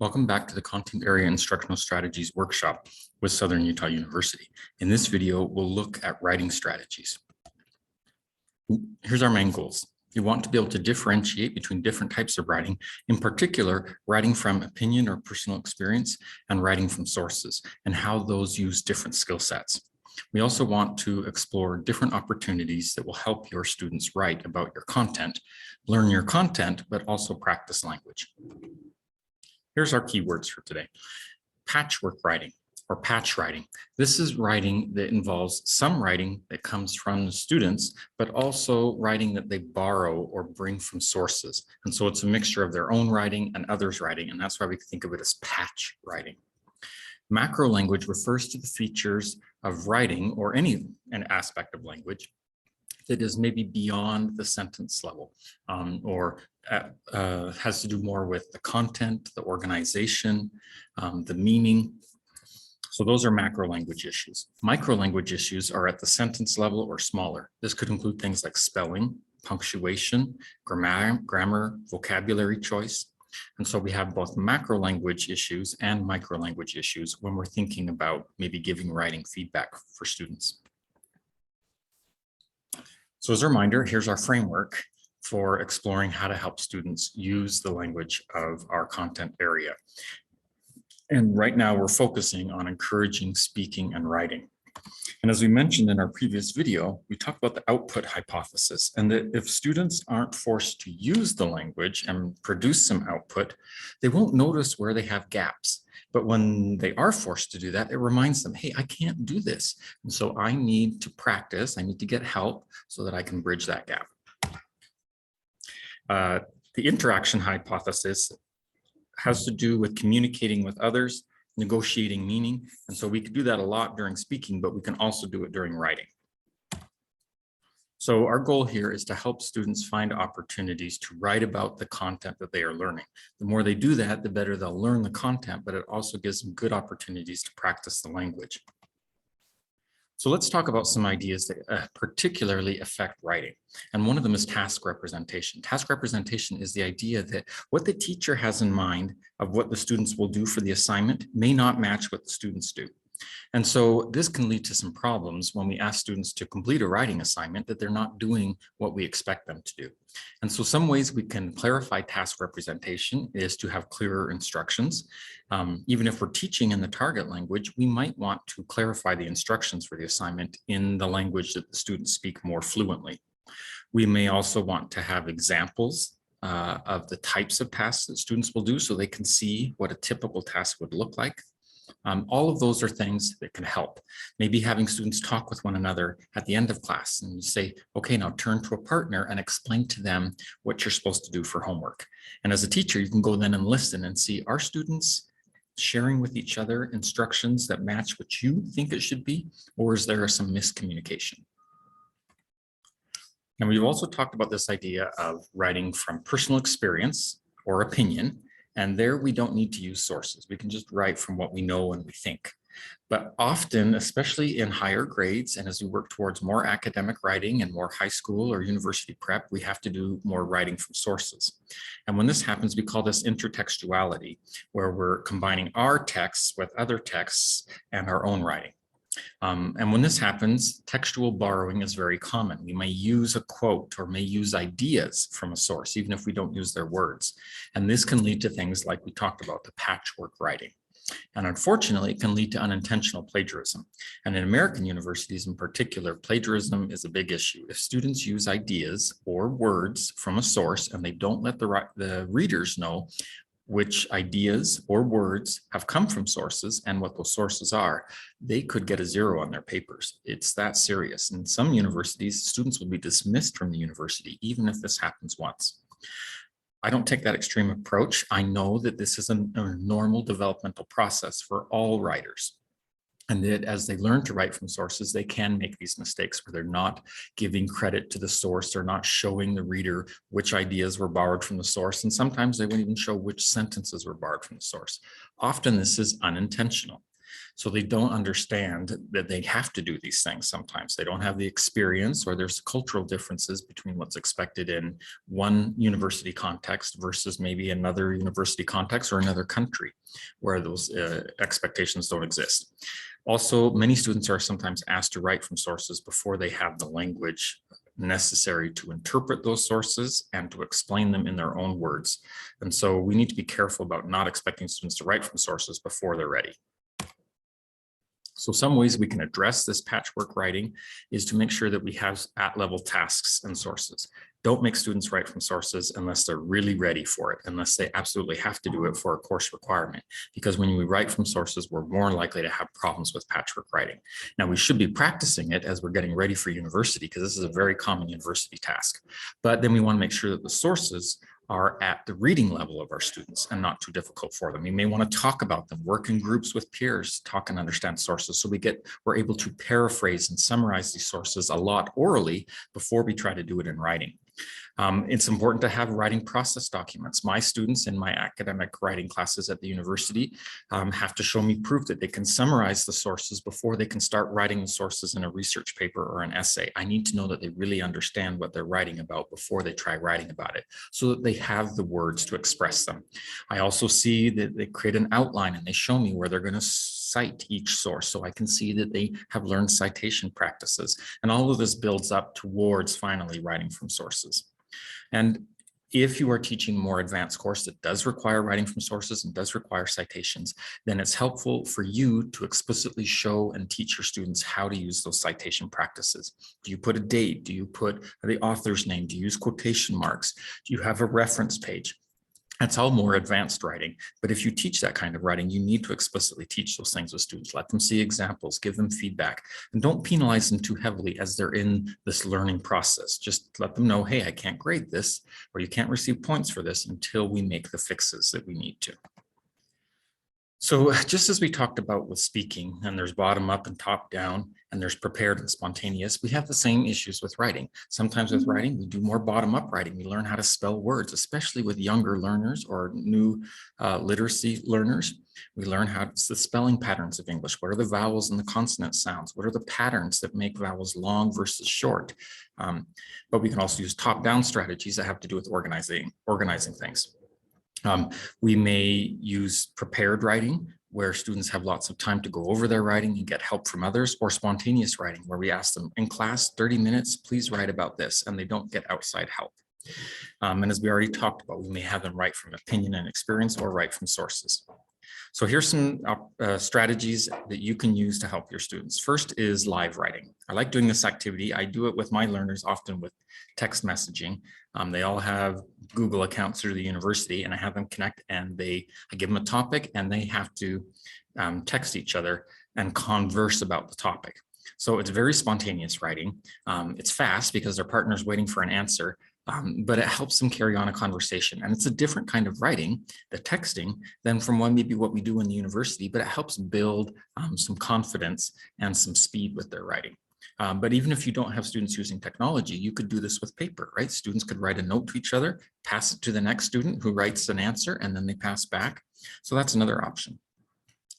Welcome back to the Content Area Instructional Strategies workshop with Southern Utah University. In this video, we'll look at writing strategies. Here's our main goals. You want to be able to differentiate between different types of writing, in particular, writing from opinion or personal experience and writing from sources, and how those use different skill sets. We also want to explore different opportunities that will help your students write about your content, learn your content, but also practice language. Here's our keywords for today. Patchwork writing or patch writing. This is writing that involves some writing that comes from the students, but also writing that they borrow or bring from sources. And so it's a mixture of their own writing and others' writing, and that's why we think of it as patch writing. Macro language refers to the features of writing or an aspect of language that is maybe beyond the sentence level or has to do more with the content, the organization, the meaning. So those are macro language issues. Micro language issues are at the sentence level or smaller. This could include things like spelling, punctuation, grammar, vocabulary choice. And so we have both macro language issues and micro language issues when we're thinking about maybe giving writing feedback for students. So as a reminder, here's our framework for exploring how to help students use the language of our content area. And right now we're focusing on encouraging speaking and writing. And as we mentioned in our previous video, we talked about the output hypothesis, and that if students aren't forced to use the language and produce some output, they won't notice where they have gaps. But when they are forced to do that, it reminds them, hey, I can't do this. And so I need to practice, I need to get help so that I can bridge that gap. The interaction hypothesis has to do with communicating with others, negotiating meaning. And so we can do that a lot during speaking, but we can also do it during writing. So our goal here is to help students find opportunities to write about the content that they are learning. The more they do that, the better they'll learn the content, but it also gives them good opportunities to practice the language. So let's talk about some ideas that particularly affect writing. And one of them is task representation. Task representation is the idea that what the teacher has in mind of what the students will do for the assignment may not match what the students do. And so this can lead to some problems when we ask students to complete a writing assignment that they're not doing what we expect them to do. And so some ways we can clarify task representation is to have clearer instructions. Even if we're teaching in the target language, we might want to clarify the instructions for the assignment in the language that the students speak more fluently. We may also want to have examples of the types of tasks that students will do so they can see what a typical task would look like. All of those are things that can help. Maybe having students talk with one another at the end of class and say, okay, now turn to a partner and explain to them what you're supposed to do for homework. And as a teacher, you can go then and listen and see, are students sharing with each other instructions that match what you think it should be, or is there some miscommunication? And we've also talked about this idea of writing from personal experience or opinion. And there we don't need to use sources. We can just write from what we know and we think. But often, especially in higher grades, and as we work towards more academic writing and more high school or university prep, we have to do more writing from sources. And when this happens, we call this intertextuality, where we're combining our texts with other texts and our own writing. And when this happens, textual borrowing is very common. We may use a quote or may use ideas from a source, even if we don't use their words. And this can lead to things like we talked about, the patchwork writing. And unfortunately, it can lead to unintentional plagiarism. And in American universities in particular, plagiarism is a big issue. If students use ideas or words from a source and they don't let the readers know which ideas or words have come from sources and what those sources are, they could get a 0 on their papers. It's that serious. In some universities, students will be dismissed from the university, even if this happens once. I don't take that extreme approach. I know that this is a normal developmental process for all writers. And that as they learn to write from sources, they can make these mistakes where they're not giving credit to the source, they're not showing the reader which ideas were borrowed from the source, and sometimes they won't even show which sentences were borrowed from the source. Often this is unintentional. So they don't understand that they have to do these things sometimes. They don't have the experience, or there's cultural differences between what's expected in one university context versus maybe another university context or another country where those expectations don't exist. Also, many students are sometimes asked to write from sources before they have the language necessary to interpret those sources and to explain them in their own words. And so we need to be careful about not expecting students to write from sources before they're ready. So some ways we can address this patchwork writing is to make sure that we have at-level tasks and sources. Don't make students write from sources unless they're really ready for it, unless they absolutely have to do it for a course requirement. Because when we write from sources, we're more likely to have problems with patchwork writing. Now, we should be practicing it as we're getting ready for university, because this is a very common university task. But then we want to make sure that the sources are at the reading level of our students and not too difficult for them. We may want to talk about them, work in groups with peers, talk and understand sources, so we're able to paraphrase and summarize these sources a lot orally before we try to do it in writing. It's important to have writing process documents. My students in my academic writing classes at the university have to show me proof that they can summarize the sources before they can start writing the sources in a research paper or an essay. I need to know that they really understand what they're writing about before they try writing about it, so that they have the words to express them. I also see that they create an outline and they show me where they're going to cite each source, so I can see that they have learned citation practices. And all of this builds up towards finally writing from sources. And if you are teaching a more advanced course that does require writing from sources and does require citations, then it's helpful for you to explicitly show and teach your students how to use those citation practices. Do you put a date? Do you put the author's name? Do you use quotation marks? Do you have a reference page? That's all more advanced writing. But if you teach that kind of writing, you need to explicitly teach those things with students. Let them see examples, give them feedback, and don't penalize them too heavily as they're in this learning process. Just let them know, hey, I can't grade this, or you can't receive points for this until we make the fixes that we need to. So just as we talked about with speaking, and there's bottom up and top down, and there's prepared and spontaneous, we have the same issues with writing. Sometimes with writing, we do more bottom up writing. We learn how to spell words, especially with younger learners or new literacy learners. We learn the spelling patterns of English. What are the vowels and the consonant sounds? What are the patterns that make vowels long versus short? But we can also use top down strategies that have to do with organizing things. We may use prepared writing, where students have lots of time to go over their writing and get help from others, or spontaneous writing, where we ask them in class, 30 minutes, please write about this, and they don't get outside help. And as we already talked about, we may have them write from opinion and experience or write from sources. So here's some strategies that you can use to help your students. First is live writing. I like doing this activity. I do it with my learners often with text messaging. They all have Google accounts through the university, and I have them connect, and I give them a topic, and they have to text each other and converse about the topic. So it's very spontaneous writing. It's fast because their partner's waiting for an answer. But it helps them carry on a conversation. And it's a different kind of writing, the texting, than from maybe what we do in the university, but it helps build some confidence and some speed with their writing. But even if you don't have students using technology, you could do this with paper, right? Students could write a note to each other, pass it to the next student who writes an answer, and then they pass back. So that's another option.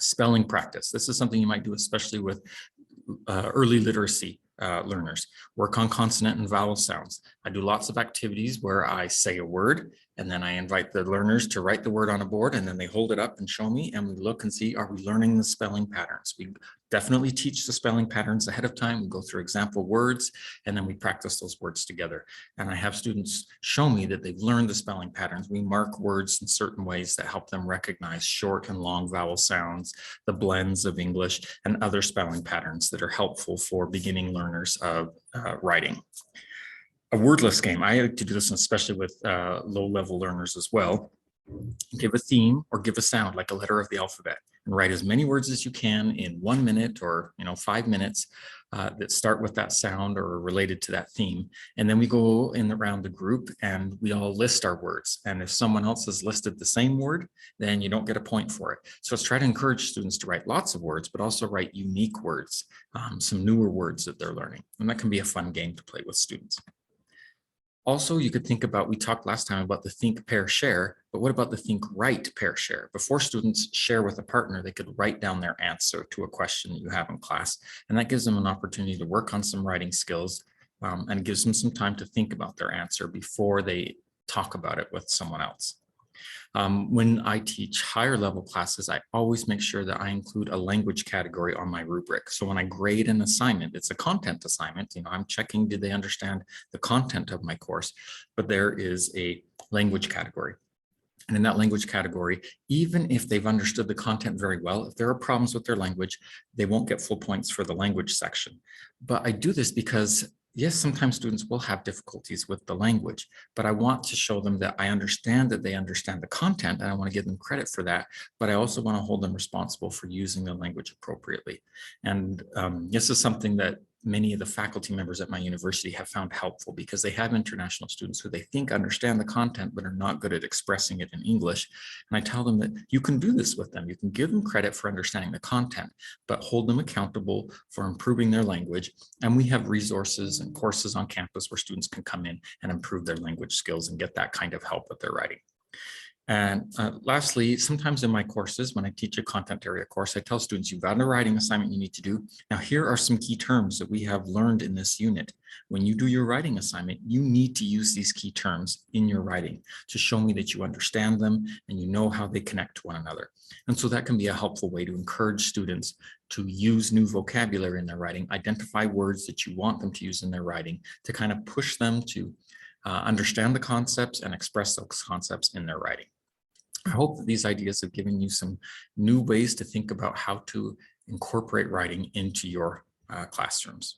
Spelling practice. This is something you might do, especially with early literacy learners. Work on consonant and vowel sounds. I do lots of activities where I say a word, and then I invite the learners to write the word on a board, and then they hold it up and show me, and we look and see, are we learning the spelling patterns? We definitely teach the spelling patterns ahead of time. We go through example words, and then we practice those words together. And I have students show me that they've learned the spelling patterns. We mark words in certain ways that help them recognize short and long vowel sounds, the blends of English, and other spelling patterns that are helpful for beginning learners of writing. A wordless game. I like to do this especially with low-level learners as well. Give a theme or give a sound like a letter of the alphabet, and write as many words as you can in 1 minute or 5 minutes that start with that sound or are related to that theme. And then we go around the group and we all list our words. And if someone else has listed the same word, then you don't get a point for it. So let's try to encourage students to write lots of words, but also write unique words, some newer words that they're learning. And that can be a fun game to play with students. Also, you could think about, we talked last time about the think, pair, share, but what about the think, write, pair, share? Before students share with a partner, they could write down their answer to a question that you have in class. And that gives them an opportunity to work on some writing skills and gives them some time to think about their answer before they talk about it with someone else. When I teach higher level classes, I always make sure that I include a language category on my rubric. So when I grade an assignment, it's a content assignment. I'm checking, did they understand the content of my course? But there is a language category. And in that language category, even if they've understood the content very well, if there are problems with their language, they won't get full points for the language section. But I do this because, yes, sometimes students will have difficulties with the language, but I want to show them that I understand that they understand the content, and I want to give them credit for that, but I also want to hold them responsible for using the language appropriately. And this is something that many of the faculty members at my university have found helpful, because they have international students who they think understand the content but are not good at expressing it in English. And I tell them that you can do this with them. You can give them credit for understanding the content, but hold them accountable for improving their language. And we have resources and courses on campus where students can come in and improve their language skills and get that kind of help with their writing. And lastly, sometimes in my courses, when I teach a content area course, I tell students, you've got a writing assignment you need to do. Now, here are some key terms that we have learned in this unit. When you do your writing assignment, you need to use these key terms in your writing to show me that you understand them and you know how they connect to one another. And so that can be a helpful way to encourage students to use new vocabulary in their writing, identify words that you want them to use in their writing, to kind of push them to understand the concepts and express those concepts in their writing. I hope that these ideas have given you some new ways to think about how to incorporate writing into your classrooms.